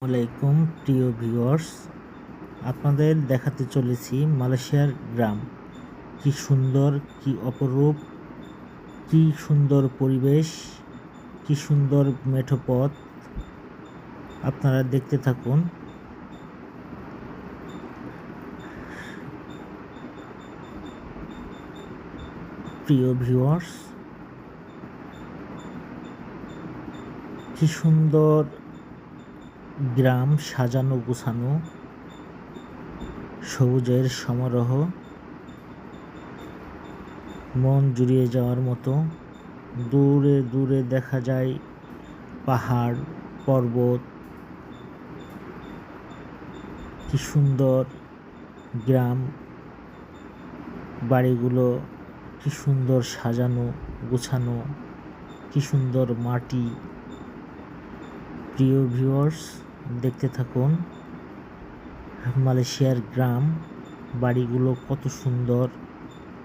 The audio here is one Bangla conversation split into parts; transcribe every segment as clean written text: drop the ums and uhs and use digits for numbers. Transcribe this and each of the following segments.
আলাইকুম প্রিয় ভিউয়ার্স, আপনাদের দেখাতে চলেছি মালয়েশিয়ার গ্রাম। কি সুন্দর, কি অপরূপ, কি সুন্দর পরিবেশ, কি সুন্দর মেঠো পথ। আপনারা দেখতে থাকুন। প্রিয় ভিউয়ার্স, কি সুন্দর গ্রাম, সাজানো গোছানো, সবুজের সমারোহ, মন জুড়িয়ে যাওয়ার মতো। দূরে দূরে দেখা যায় পাহাড়, পর্বত। কি সুন্দর গ্রাম, বাড়িগুলো কি সুন্দর সাজানো গোছানো, কি সুন্দর মাটি। প্রিয় ভিউয়ার্স, দেখতে থাকুন মালয়েশিয়ার গ্রাম, বাড়িগুলো কত সুন্দর,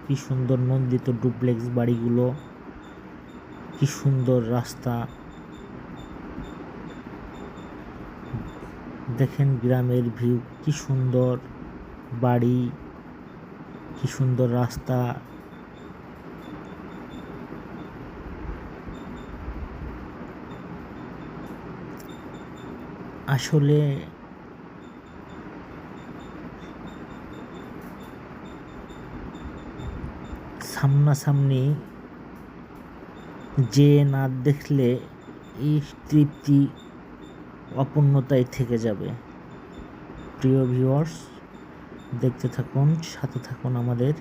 কি সুন্দর নন্দিত ডুপ্লেক্স বাড়িগুলো, কি সুন্দর রাস্তা। দেখেন গ্রামের ভিউ, কি সুন্দর বাড়ি, কি সুন্দর রাস্তা। আসলে সামনাসামনি যে না দেখলে এই তৃপ্তি অপূর্ণতায় থেকে যাবে। প্রিয় ভিউয়ার্স, দেখতে থাকুন, সাথে থাকুন আমাদের।